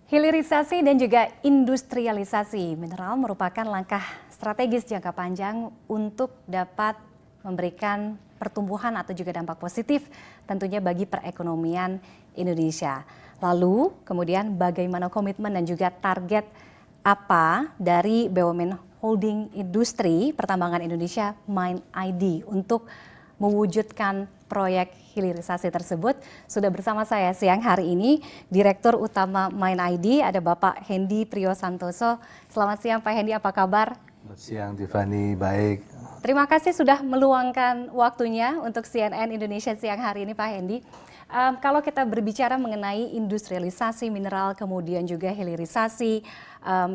Hilirisasi dan juga industrialisasi mineral merupakan langkah strategis jangka panjang untuk dapat memberikan pertumbuhan atau juga dampak positif tentunya bagi perekonomian Indonesia. Lalu kemudian bagaimana komitmen dan juga target apa dari BUMN Holding Industri Pertambangan Indonesia Mine ID untuk mewujudkan proyek hilirisasi tersebut. Sudah bersama saya siang hari ini Direktur Utama Mine ID, ada Bapak Hendy Priyosantoso. Selamat siang Pak Hendy, apa kabar? Selamat siang Tiffany, baik. Terima kasih sudah meluangkan waktunya untuk CNN Indonesia siang hari ini Pak Hendy. Kalau kita berbicara mengenai industrialisasi mineral kemudian juga hilirisasi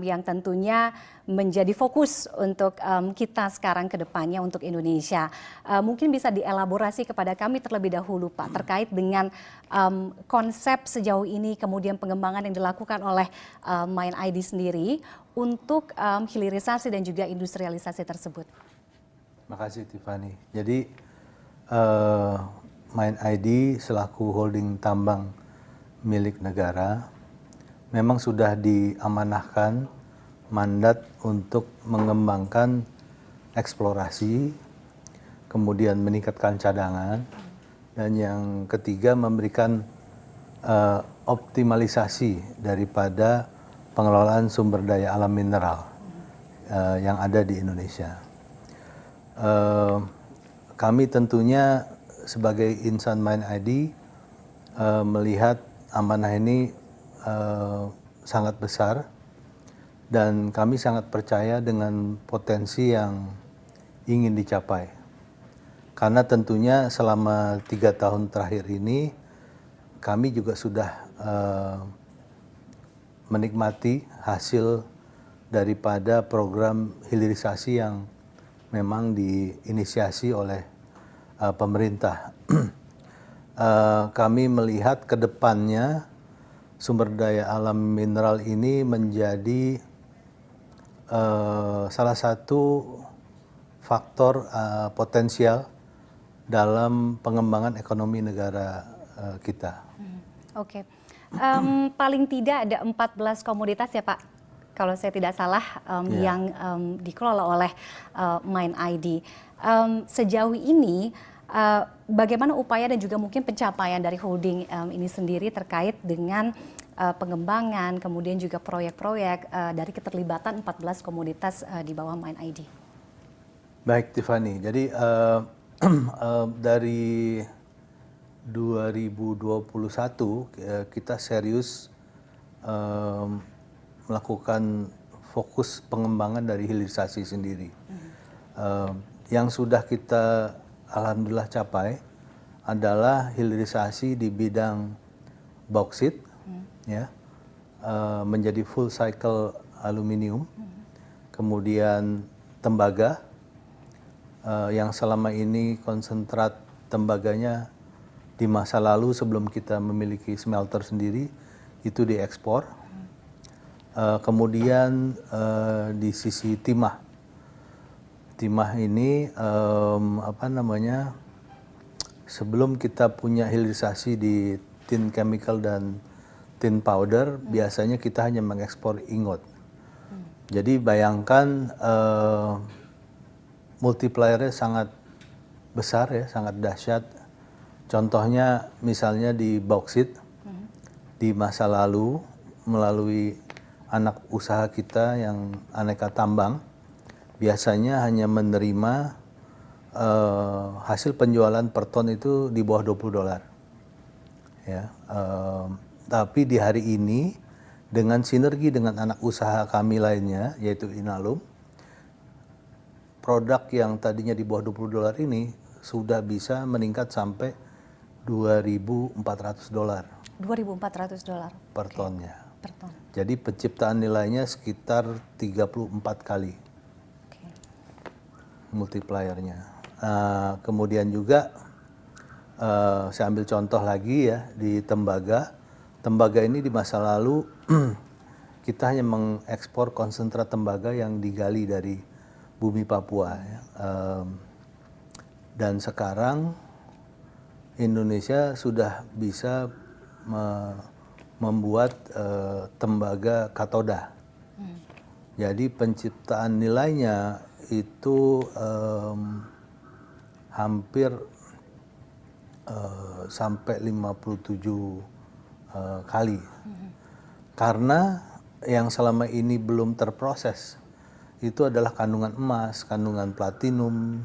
yang tentunya menjadi fokus untuk kita sekarang ke depannya untuk Indonesia. Mungkin bisa dielaborasi kepada kami terlebih dahulu Pak terkait dengan konsep sejauh ini kemudian pengembangan yang dilakukan oleh Mine ID sendiri untuk hilirisasi dan juga industrialisasi tersebut. Makasih Tiffany. Jadi Mine ID selaku holding tambang milik negara memang sudah diamanahkan mandat untuk mengembangkan eksplorasi, kemudian meningkatkan cadangan, dan yang ketiga memberikan optimalisasi daripada pengelolaan sumber daya alam mineral yang ada di Indonesia. Kami tentunya sebagai insan Mine ID melihat amanah ini sangat besar dan kami sangat percaya dengan potensi yang ingin dicapai. Karena tentunya selama 3 tahun terakhir ini kami juga sudah menikmati hasil daripada program hilirisasi yang memang diinisiasi oleh pemerintah. Kami melihat ke depannya sumber daya alam mineral ini menjadi salah satu faktor potensial dalam pengembangan ekonomi negara kita. Oke. Paling tidak ada 14 komoditas ya Pak, kalau saya tidak salah yang dikelola oleh Mine ID. Sejauh ini bagaimana upaya dan juga mungkin pencapaian dari holding ini sendiri terkait dengan pengembangan kemudian juga proyek-proyek dari keterlibatan 14 komoditas di bawah Mine ID? Baik Tiffany, jadi dari 2021 kita serius melakukan fokus pengembangan dari hilirisasi sendiri. Yang sudah kita alhamdulillah capai adalah hilirisasi di bidang bauksit, menjadi full cycle aluminium, kemudian tembaga, yang selama ini konsentrat tembaganya di masa lalu sebelum kita memiliki smelter sendiri itu diekspor. Kemudian di sisi timah ini sebelum kita punya hilirisasi di tin chemical dan tin powder, biasanya kita hanya mengekspor ingot. Jadi bayangkan multipliernya sangat besar ya, sangat dahsyat. Contohnya misalnya di bauksit, di masa lalu melalui anak usaha kita yang Aneka Tambang, biasanya hanya menerima hasil penjualan per ton itu di bawah $20. Ya, tapi di hari ini dengan sinergi dengan anak usaha kami lainnya yaitu Inalum, produk yang tadinya di bawah $20 ini sudah bisa meningkat sampai $2.400. $2.400 per tonnya. Per ton. Jadi penciptaan nilainya sekitar 34 kali multipliernya. Kemudian juga saya ambil contoh lagi ya di tembaga. Tembaga ini di masa lalu kita hanya mengekspor konsentrat tembaga yang digali dari bumi Papua. Ya. Dan sekarang Indonesia sudah bisa membuat tembaga katoda. Jadi penciptaan nilainya itu hampir sampai 57 kali. Karena yang selama ini belum terproses itu adalah kandungan emas, kandungan platinum,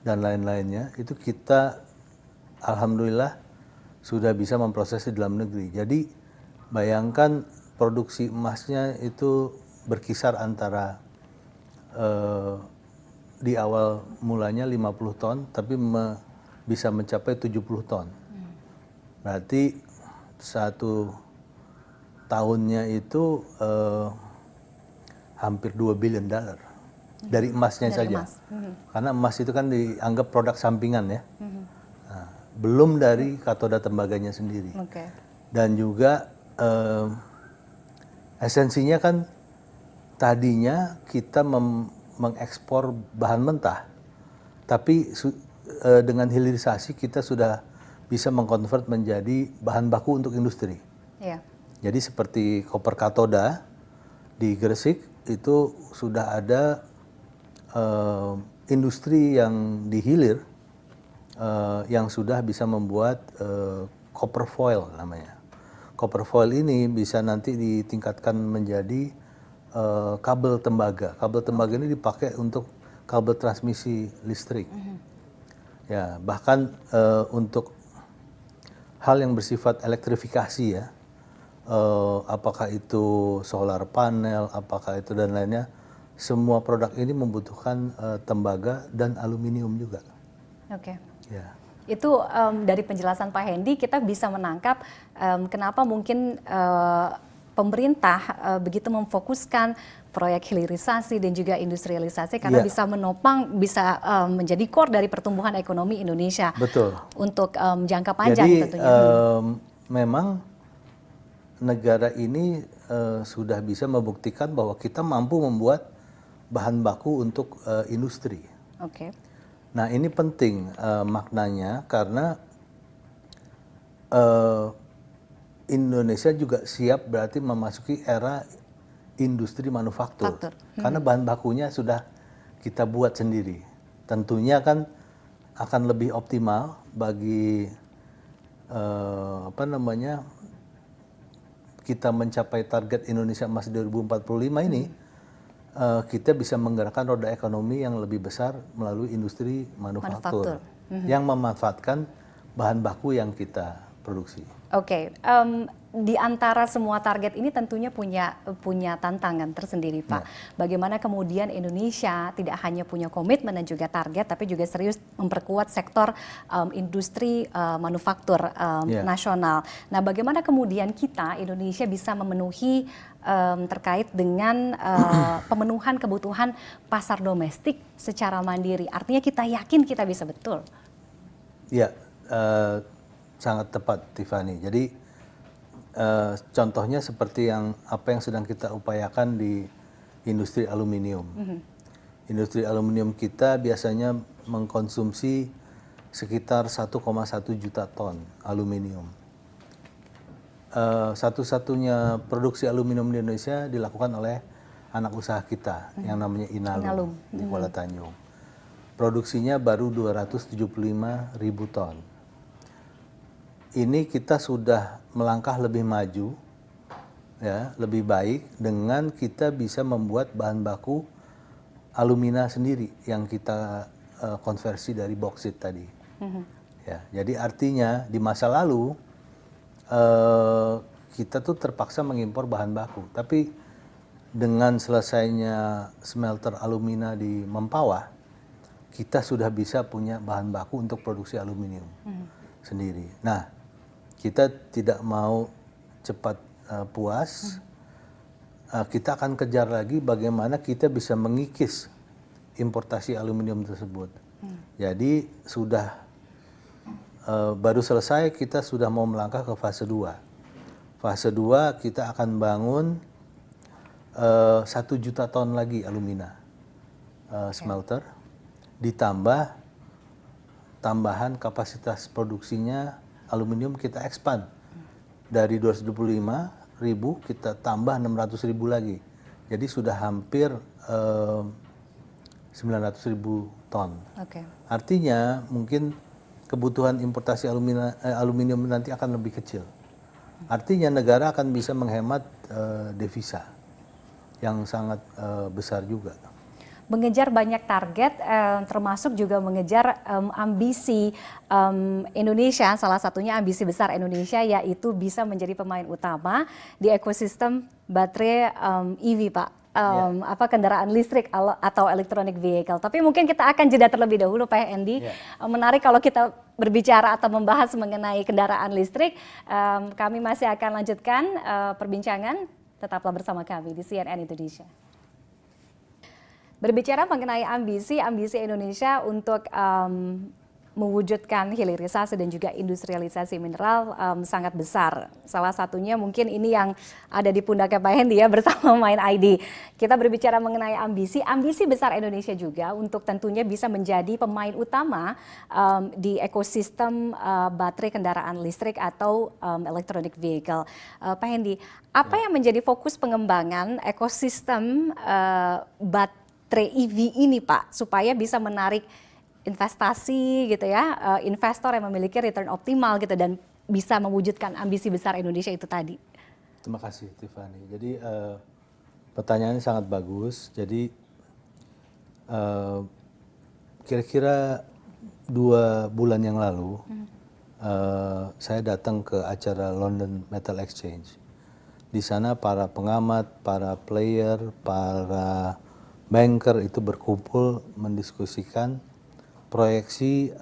dan lain-lainnya. Itu kita alhamdulillah sudah bisa memproses di dalam negeri. Jadi bayangkan produksi emasnya itu berkisar antara di awal mulanya 50 ton, tapi bisa mencapai 70 ton. Berarti satu tahunnya itu hampir $2 billion dari emasnya Dari saja. emas. Karena emas itu kan dianggap produk sampingan ya. Nah, belum dari katoda tembaganya sendiri. Oke. Dan juga esensinya kan tadinya kita mengekspor bahan mentah, tapi dengan hilirisasi kita sudah bisa mengkonvert menjadi bahan baku untuk industri. Iya. Jadi seperti koper katoda di Gresik itu sudah ada industri yang dihilir yang sudah bisa membuat copper foil namanya. Copper foil ini bisa nanti ditingkatkan menjadi kabel tembaga. Kabel tembaga ini dipakai untuk kabel transmisi listrik. Ya, bahkan untuk hal yang bersifat elektrifikasi ya, apakah itu solar panel, apakah itu dan lainnya, semua produk ini membutuhkan tembaga dan aluminium juga. Oke. Ya. Itu dari penjelasan Pak Hendy kita bisa menangkap kenapa mungkin pemerintah begitu memfokuskan proyek hilirisasi dan juga industrialisasi karena Iya. bisa menopang, bisa menjadi core dari pertumbuhan ekonomi Indonesia. Betul. Untuk jangka panjang Jadi tentunya. memang negara ini sudah bisa membuktikan bahwa kita mampu membuat bahan baku untuk industri. Oke. Nah ini penting maknanya karena Indonesia juga siap berarti memasuki era industri manufaktur. Karena bahan bakunya sudah kita buat sendiri. Tentunya kan akan lebih optimal bagi kita mencapai target Indonesia Emas 2045 ini. Kita bisa menggerakkan roda ekonomi yang lebih besar melalui industri manufaktur. Yang memanfaatkan bahan baku yang kita produksi. Oke, di antara semua target ini tentunya punya tantangan tersendiri, Pak. Bagaimana kemudian Indonesia tidak hanya punya komitmen dan juga target, tapi juga serius memperkuat sektor industri manufaktur nasional. Nah, bagaimana kemudian kita Indonesia bisa memenuhi terkait dengan pemenuhan kebutuhan pasar domestik secara mandiri? Artinya kita yakin kita bisa betul. Ya. Sangat tepat, Tiffany. Jadi contohnya seperti apa yang sedang kita upayakan di industri aluminium. Industri aluminium kita biasanya mengkonsumsi sekitar 1,1 juta ton aluminium. Satu-satunya produksi aluminium di Indonesia dilakukan oleh anak usaha kita yang namanya Inalum di Kuala Tanjung. Produksinya baru 275.000 ton. Ini kita sudah melangkah lebih maju, ya, lebih baik dengan kita bisa membuat bahan baku alumina sendiri yang kita konversi dari boksit tadi. Ya, jadi artinya di masa lalu kita tuh terpaksa mengimpor bahan baku, tapi dengan selesainya smelter alumina di Mempawah, kita sudah bisa punya bahan baku untuk produksi aluminium sendiri. Nah, kita tidak mau cepat puas, kita akan kejar lagi bagaimana kita bisa mengikis importasi aluminium tersebut. Jadi sudah baru selesai, kita sudah mau melangkah ke fase 2. Fase 2 kita akan bangun 1 juta ton lagi alumina smelter, ditambah tambahan kapasitas produksinya aluminium kita expand dari 275.000 kita tambah 600.000 lagi. Jadi sudah hampir 900.000 ton. Oke. Artinya mungkin kebutuhan importasi aluminium nanti akan lebih kecil. Artinya negara akan bisa menghemat devisa yang sangat besar juga. Mengejar banyak target, termasuk juga mengejar ambisi Indonesia, salah satunya ambisi besar Indonesia yaitu bisa menjadi pemain utama di ekosistem baterai EV, Pak. Kendaraan listrik atau electronic vehicle. Tapi mungkin kita akan jeda terlebih dahulu, Pak Hendy. Menarik kalau kita berbicara atau membahas mengenai kendaraan listrik. Kami masih akan lanjutkan perbincangan. Tetaplah bersama kami di CNN Indonesia. Berbicara mengenai ambisi Indonesia untuk mewujudkan hilirisasi dan juga industrialisasi mineral sangat besar. Salah satunya mungkin ini yang ada di pundaknya Pak Hendy ya bersama Mind ID. Kita berbicara mengenai ambisi besar Indonesia juga untuk tentunya bisa menjadi pemain utama di ekosistem baterai kendaraan listrik atau electronic vehicle. Pak Hendy, apa yang menjadi fokus pengembangan ekosistem baterai EV ini, Pak, supaya bisa menarik investasi gitu ya, investor yang memiliki return optimal gitu dan bisa mewujudkan ambisi besar Indonesia itu tadi? Terima kasih Tiffany. Jadi pertanyaannya sangat bagus. Jadi kira-kira 2 bulan yang lalu saya datang ke acara London Metal Exchange. Di sana para pengamat, para player, para banker itu berkumpul mendiskusikan proyeksi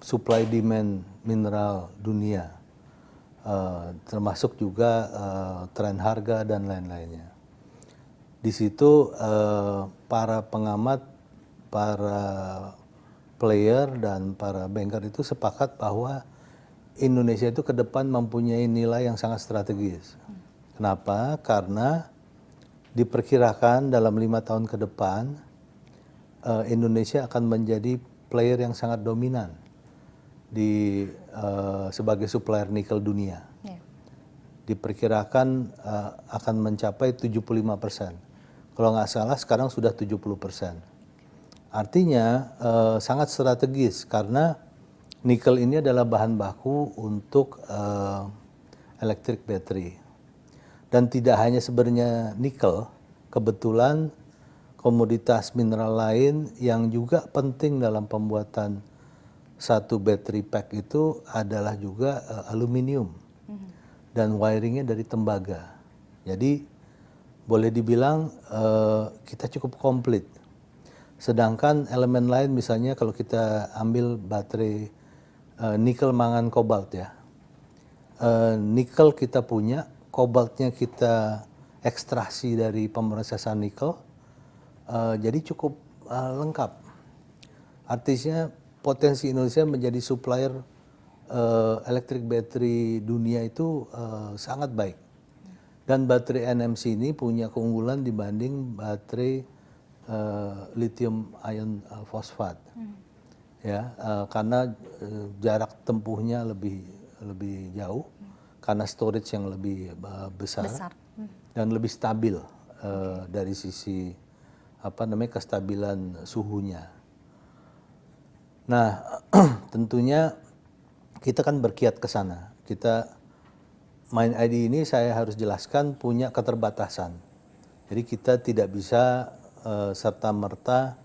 supply demand mineral dunia, termasuk juga tren harga dan lain-lainnya. Di situ para pengamat, para player dan para banker itu sepakat bahwa Indonesia itu ke depan mempunyai nilai yang sangat strategis. Kenapa? Karena diperkirakan dalam 5 tahun ke depan Indonesia akan menjadi player yang sangat dominan sebagai supplier nikel dunia. Diperkirakan akan mencapai 75%. Kalau nggak salah sekarang sudah 70%. Artinya sangat strategis karena nikel ini adalah bahan baku untuk electric battery. Dan tidak hanya sebenarnya nikel, kebetulan komoditas mineral lain yang juga penting dalam pembuatan satu battery pack itu adalah juga aluminium dan wiringnya dari tembaga. Jadi boleh dibilang kita cukup komplit. Sedangkan elemen lain misalnya kalau kita ambil baterai nikel mangan kobalt ya. Nikel kita punya, kobaltnya kita ekstraksi dari pemrosesan nikel. Jadi cukup lengkap. Artinya potensi Indonesia menjadi supplier electric battery dunia itu sangat baik. Dan baterai NMC ini punya keunggulan dibanding baterai lithium ion fosfat. Ya, karena jarak tempuhnya lebih jauh, karena storage yang lebih besar. Dan lebih stabil dari sisi kestabilan suhunya. Nah, tentunya kita kan berkiat ke sana. Mind ID ini saya harus jelaskan punya keterbatasan. Jadi kita tidak bisa serta-merta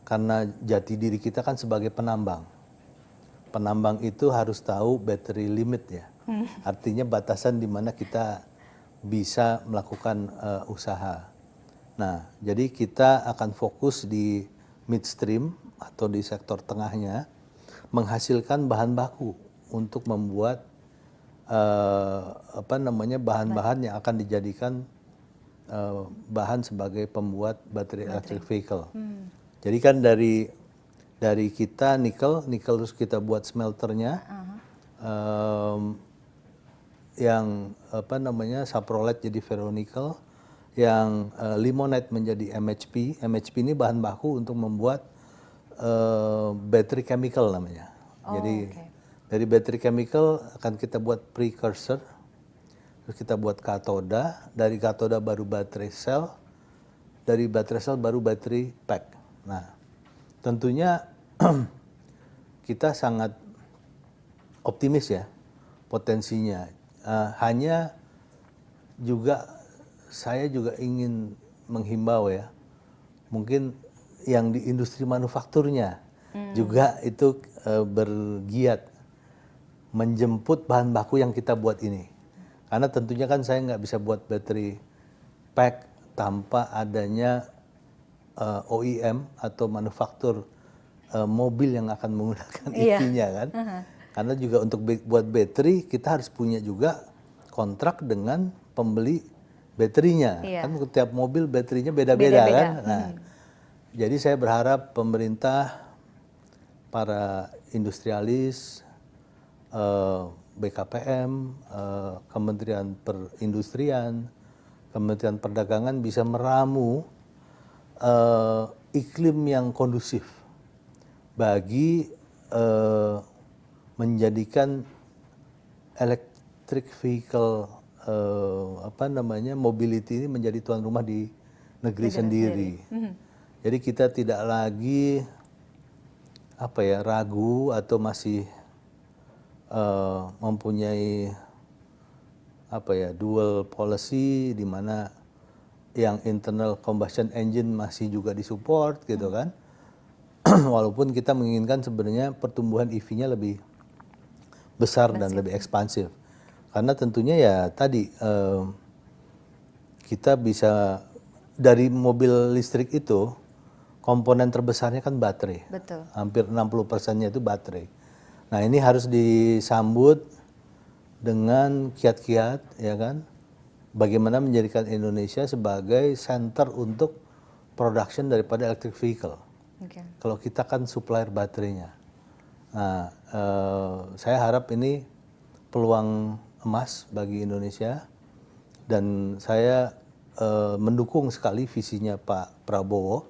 karena jati diri kita kan sebagai penambang. Penambang itu harus tahu battery limit ya. Artinya batasan di mana kita bisa melakukan usaha. Nah, jadi kita akan fokus di midstream atau di sektor tengahnya menghasilkan bahan baku untuk membuat bahan-bahan yang akan dijadikan bahan sebagai pembuat baterai electric vehicle. Jadi kan dari kita nikel terus kita buat smelternya, yang saprolet jadi ferronikel, yang limonite menjadi MHP. MHP ini bahan baku untuk membuat battery chemical namanya. Jadi Dari battery chemical akan kita buat precursor, terus kita buat katoda, dari katoda baru baterai sel, dari baterai sel baru battery pack. Nah, tentunya kita sangat optimis ya potensinya. Hanya juga saya juga ingin menghimbau ya, mungkin yang di industri manufakturnya juga itu bergiat menjemput bahan baku yang kita buat ini. Karena tentunya kan saya nggak bisa buat battery pack tanpa adanya OEM atau manufaktur mobil yang akan menggunakan EV-nya kan. Karena juga untuk buat baterai kita harus punya juga kontrak dengan pembeli baterainya. Kan setiap mobil baterainya beda-beda kan. Nah, jadi saya berharap pemerintah, para industrialis, BKPM, Kementerian Perindustrian, Kementerian Perdagangan bisa meramu iklim yang kondusif bagi menjadikan electric vehicle mobility ini menjadi tuan rumah di negeri sendiri. Jadi kita tidak lagi ragu atau masih mempunyai dual policy di mana yang internal combustion engine masih juga disupport gitu kan. Walaupun kita menginginkan sebenarnya pertumbuhan EV-nya lebih besar dan lebih ekspansif. Karena tentunya ya tadi kita bisa dari mobil listrik itu komponen terbesarnya kan baterai. Betul. Hampir 60%-nya itu baterai. Nah, ini harus disambut dengan kiat-kiat ya kan. Bagaimana menjadikan Indonesia sebagai center untuk production daripada electric vehicle. Kalau kita kan supplier baterainya. Nah, saya harap ini peluang emas bagi Indonesia dan saya mendukung sekali visinya Pak Prabowo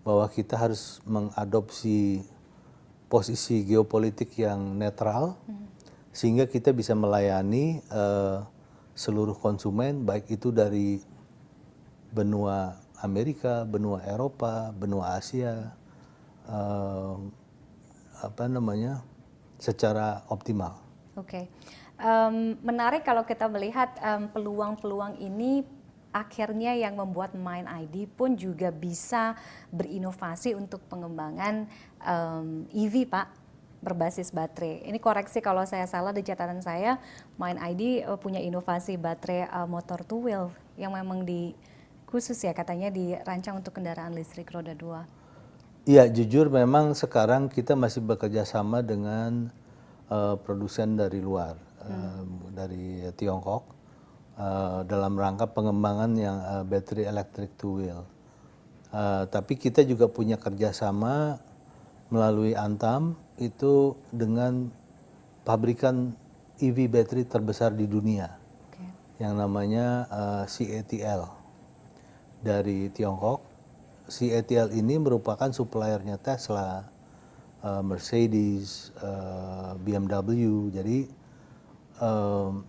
bahwa kita harus mengadopsi posisi geopolitik yang netral sehingga kita bisa melayani seluruh konsumen baik itu dari benua Amerika, benua Eropa, benua Asia secara optimal. Oke. Menarik kalau kita melihat peluang-peluang ini akhirnya yang membuat Mind ID pun juga bisa berinovasi untuk pengembangan EV, Pak, berbasis baterai. Ini koreksi kalau saya salah di catatan saya, Mind ID punya inovasi baterai motor two wheel yang memang khusus ya katanya dirancang untuk kendaraan listrik roda 2. Iya, jujur memang sekarang kita masih bekerja sama dengan produsen dari luar, dari Tiongkok, dalam rangka pengembangan yang battery electric two wheel. Tapi kita juga punya kerjasama melalui Antam itu dengan pabrikan EV battery terbesar di dunia, yang namanya CATL dari Tiongkok. CATL ini merupakan suppliernya Tesla, Mercedes, BMW. Jadi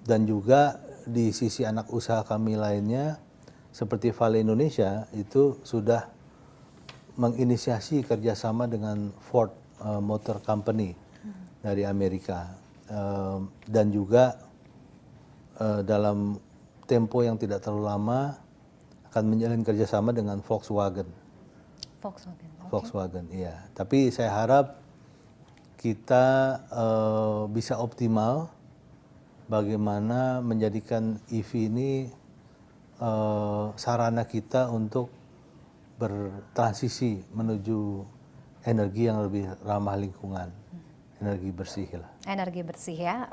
dan juga di sisi anak usaha kami lainnya seperti Vale Indonesia itu sudah menginisiasi kerjasama dengan Ford Motor Company dari Amerika dan juga dalam tempo yang tidak terlalu lama akan menjalin kerjasama dengan Volkswagen. Volkswagen, iya. Tapi saya harap kita bisa optimal bagaimana menjadikan EV ini sarana kita untuk bertransisi menuju energi yang lebih ramah lingkungan, energi bersih lah. Energi bersih ya.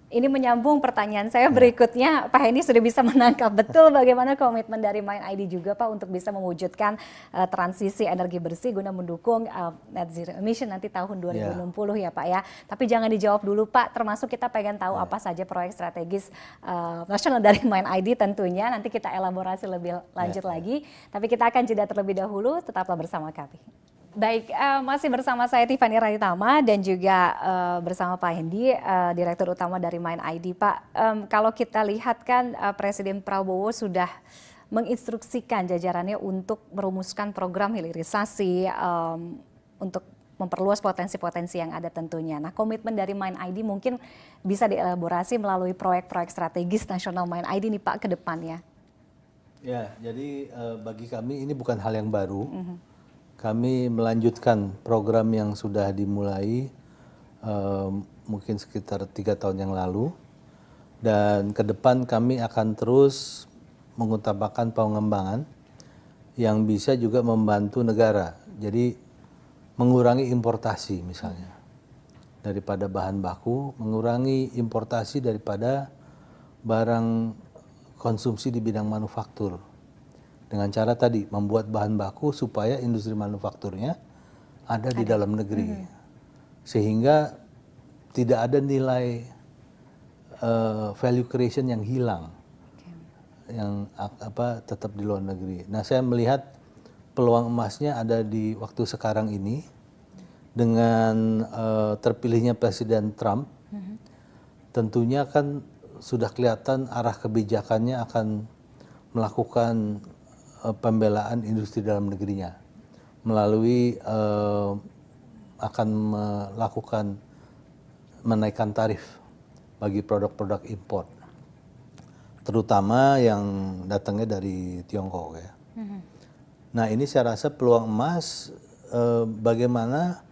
Ini menyambung pertanyaan saya berikutnya, Pak Henny sudah bisa menangkap betul bagaimana komitmen dari Mind ID juga Pak untuk bisa mewujudkan transisi energi bersih guna mendukung net zero emission nanti tahun 2060 ya Pak ya. Tapi jangan dijawab dulu Pak, termasuk kita pengen tahu apa saja proyek strategis nasional dari Mind ID tentunya, nanti kita elaborasi lebih lanjut lagi. Tapi kita akan jeda terlebih dahulu, tetaplah bersama kami. Baik, masih bersama saya Tiffany Raitama dan juga bersama Pak Hendy, Direktur Utama dari Mind ID. Pak, kalau kita lihat kan Presiden Prabowo sudah menginstruksikan jajarannya untuk merumuskan program hilirisasi untuk memperluas potensi-potensi yang ada tentunya. Nah, komitmen dari Mind ID mungkin bisa dielaborasi melalui proyek-proyek strategis nasional Mind ID nih Pak ke depannya. Ya, jadi bagi kami ini bukan hal yang baru. Kami melanjutkan program yang sudah dimulai mungkin sekitar 3 tahun yang lalu, dan ke depan kami akan terus mengutamakan pengembangan yang bisa juga membantu negara. Jadi mengurangi importasi misalnya daripada bahan baku, mengurangi importasi daripada barang konsumsi di bidang manufaktur. Dengan cara tadi membuat bahan baku supaya industri manufakturnya ada di dalam negeri, sehingga tidak ada nilai value creation yang hilang, yang tetap di luar negeri. Nah, saya melihat peluang emasnya ada di waktu sekarang ini dengan terpilihnya Presiden Trump. Tentunya kan sudah kelihatan arah kebijakannya akan melakukan pembelaan industri dalam negerinya melalui akan melakukan menaikkan tarif bagi produk-produk impor, terutama yang datangnya dari Tiongkok ya. Nah, ini saya rasa peluang emas bagaimana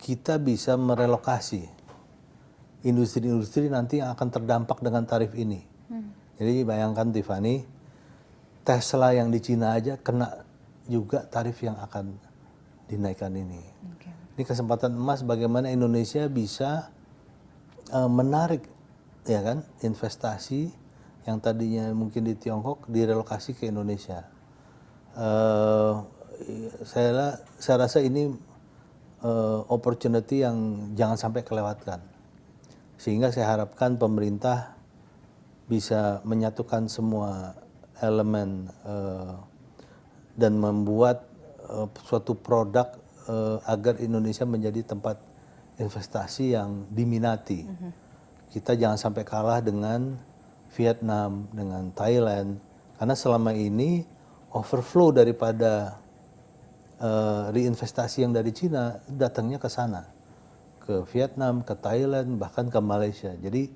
kita bisa merelokasi industri-industri nanti yang akan terdampak dengan tarif ini. Jadi bayangkan Tiffany, Tesla yang di Cina aja kena juga tarif yang akan dinaikkan ini. Ini kesempatan emas bagaimana Indonesia bisa menarik ya kan investasi yang tadinya mungkin di Tiongkok direlokasi ke Indonesia. Saya rasa ini opportunity yang jangan sampai kelewatkan. Sehingga saya harapkan pemerintah bisa menyatukan semua elemen dan membuat suatu produk agar Indonesia menjadi tempat investasi yang diminati. Kita jangan sampai kalah dengan Vietnam, dengan Thailand, karena selama ini overflow daripada reinvestasi yang dari Cina datangnya ke sana, ke Vietnam, ke Thailand, bahkan ke Malaysia. Jadi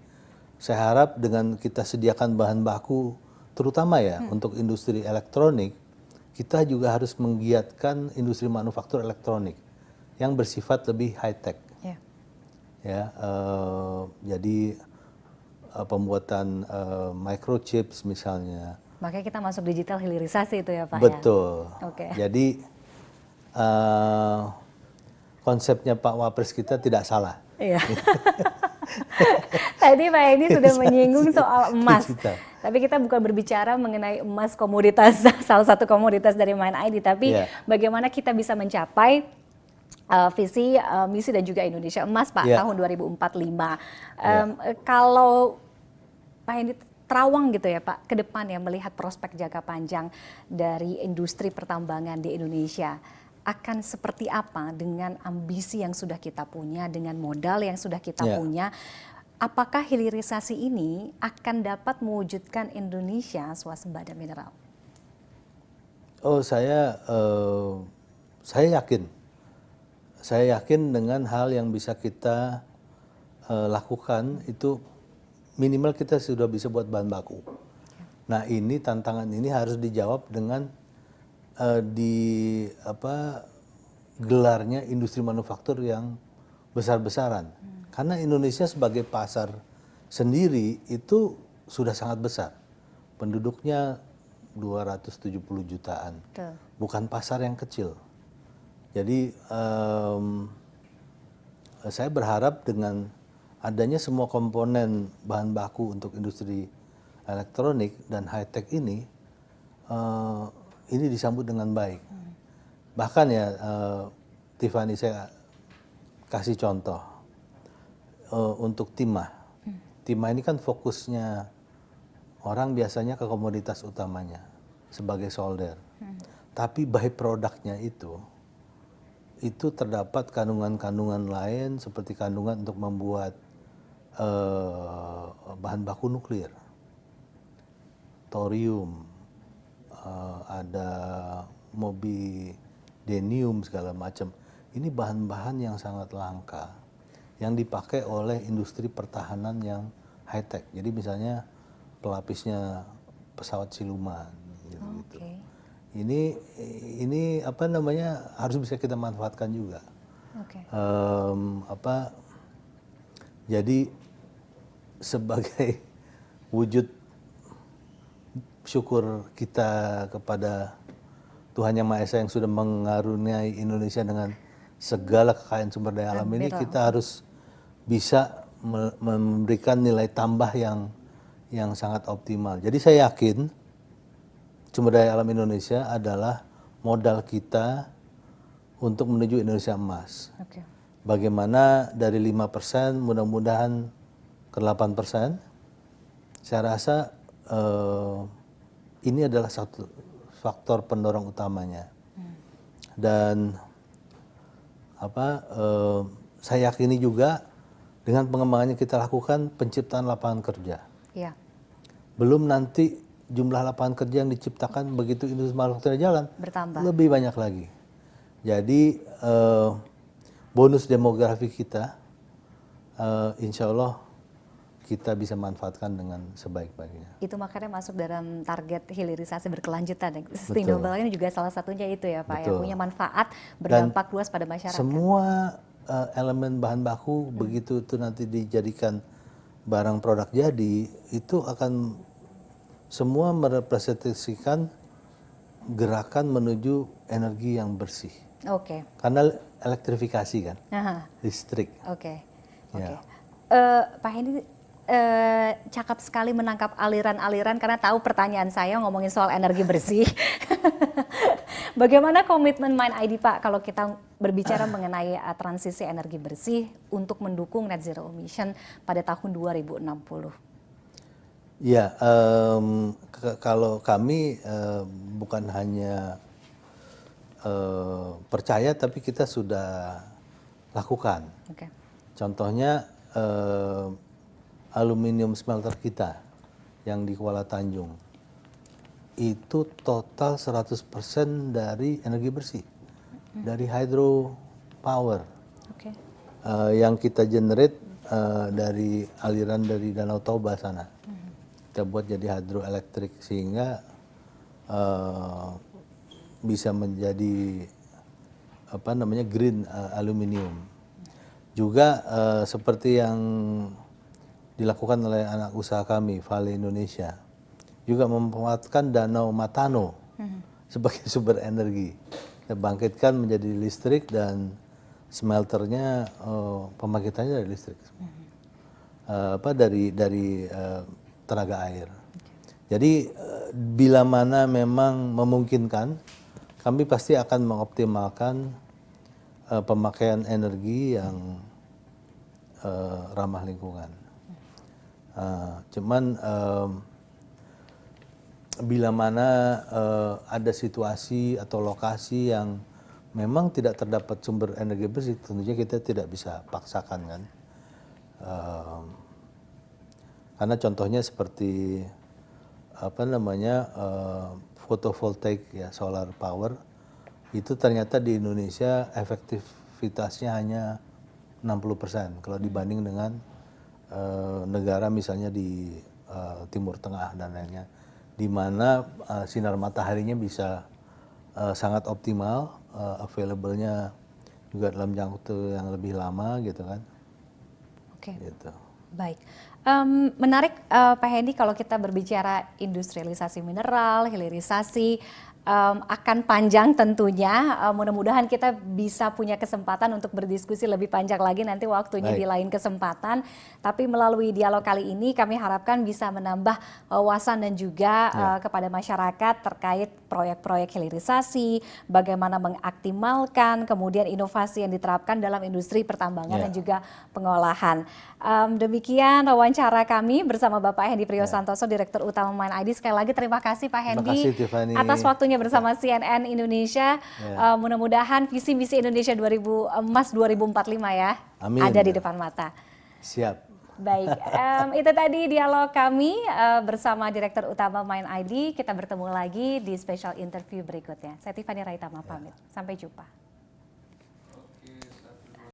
saya harap dengan kita sediakan bahan baku terutama ya untuk industri elektronik, kita juga harus menggiatkan industri manufaktur elektronik yang bersifat lebih high tech. Ya, jadi pembuatan microchips misalnya. Makanya kita masuk digital hilirisasi itu ya Pak. Betul. Ya? Jadi konsepnya Pak Wapres kita tidak salah. Iya. Tadi Pak Hendy sudah menyinggung soal emas. Tapi kita bukan berbicara mengenai emas komoditas, salah satu komoditas dari Mind ID, tapi bagaimana kita bisa mencapai visi, misi dan juga Indonesia Emas Pak tahun 2045. Kalau Pak Hendy terawang gitu ya Pak, ke depan ya melihat prospek jangka panjang dari industri pertambangan di Indonesia, akan seperti apa dengan ambisi yang sudah kita punya, dengan modal yang sudah kita punya? Apakah hilirisasi ini akan dapat mewujudkan Indonesia swasembada mineral? Oh, saya yakin. Saya yakin dengan hal yang bisa kita lakukan itu minimal kita sudah bisa buat bahan baku. Nah, ini tantangan ini harus dijawab dengan gelarnya industri manufaktur yang besar-besaran. Karena Indonesia sebagai pasar sendiri itu sudah sangat besar. Penduduknya 270 jutaan. Bukan pasar yang kecil. Jadi saya berharap dengan adanya semua komponen bahan baku untuk industri elektronik dan high tech ini disambut dengan baik. Bahkan ya Tiffany, saya kasih contoh untuk timah. Timah ini kan fokusnya orang biasanya ke komoditas utamanya sebagai solder. Tapi by produknya itu itu terdapat kandungan-kandungan lain seperti kandungan untuk membuat bahan baku nuklir, thorium, ada molybdenium segala macam. Ini bahan-bahan yang sangat langka yang dipakai oleh industri pertahanan yang high tech. Jadi misalnya pelapisnya pesawat siluman gitu. Oke. Ini apa namanya harus bisa kita manfaatkan juga. Oke. Jadi sebagai wujud syukur kita kepada Tuhan Yang Maha Esa yang sudah mengaruniai Indonesia dengan segala kekayaan sumber daya alam ini, kita harus bisa memberikan nilai tambah yang sangat optimal. Jadi saya yakin sumber daya alam Indonesia adalah modal kita untuk menuju Indonesia emas. Oke. Bagaimana dari 5% mudah-mudahan ke 8%, saya rasa ini adalah satu faktor pendorong utamanya. Dan saya yakini juga dengan pengembangan yang kita lakukan penciptaan lapangan kerja. Iya. Belum nanti jumlah lapangan kerja yang diciptakan begitu industri manufaktur jalan Bertambah. lebih banyak lagi. Jadi bonus demografi kita insya Allah kita bisa manfaatkan dengan sebaik-baiknya. Itu makanya masuk dalam target hilirisasi berkelanjutan. Sustainable ini juga salah satunya itu ya Pak, yang punya manfaat berdampak luas pada masyarakat. Semua elemen bahan baku begitu itu nanti dijadikan barang produk jadi, itu akan semua merepresentasikan gerakan menuju energi yang bersih. Oke. Karena elektrifikasi kan, listrik. Oke. Ya. Pak Hendy cakap sekali menangkap aliran-aliran karena tahu pertanyaan saya ngomongin soal energi bersih. Bagaimana komitmen Mind ID Pak kalau kita berbicara mengenai transisi energi bersih untuk mendukung net zero emission pada tahun 2060? Ya, kalau kami bukan hanya percaya tapi kita sudah lakukan. Okay. Contohnya aluminium smelter kita yang di Kuala Tanjung itu total 100% dari energi bersih, dari hydro power. Okay. Yang kita generate dari aliran dari Danau Toba sana. Kita buat jadi hydroelektrik sehingga bisa menjadi green aluminium. Juga seperti yang dilakukan oleh anak usaha kami, Vale Indonesia, juga memanfaatkan Danau Matano sebagai sumber energi. Kita bangkitkan menjadi listrik dan smelternya pembangkitannya dari listrik, dari tenaga air. Jadi bila mana memang memungkinkan, kami pasti akan mengoptimalkan pemakaian energi yang ramah lingkungan. Cuman bila mana ada situasi atau lokasi yang memang tidak terdapat sumber energi bersih, tentunya kita tidak bisa paksakan kan. Karena contohnya seperti photovoltaik ya, solar power itu ternyata di Indonesia efektivitasnya hanya 60% kalau dibanding dengan negara misalnya di Timur Tengah dan lainnya, di mana sinar mataharinya bisa sangat optimal, available-nya juga dalam jangka waktu yang lebih lama gitu kan. Oke. Gitu. Baik. Menarik Pak Hendy kalau kita berbicara industrialisasi mineral, hilirisasi, akan panjang tentunya. Mudah-mudahan kita bisa punya kesempatan untuk berdiskusi lebih panjang lagi nanti waktunya di lain kesempatan. Tapi melalui dialog kali ini kami harapkan bisa menambah wawasan dan juga kepada masyarakat terkait proyek-proyek hilirisasi, bagaimana mengoptimalkan, kemudian inovasi yang diterapkan dalam industri pertambangan dan juga pengolahan. Demikian wawancara kami bersama Bapak Hendy Priyosantoso, Direktur Utama Mind ID. Sekali lagi terima kasih Pak Hendy atas waktunya waktunya bersama CNN Indonesia. Mudah-mudahan visi misi Indonesia 2045 ya. Amin. Ada di depan mata. Siap. Baik, itu tadi dialog kami bersama Direktur Utama Mind ID. Kita bertemu lagi di special interview berikutnya. Saya Tiffany Raitama pamit. Sampai jumpa.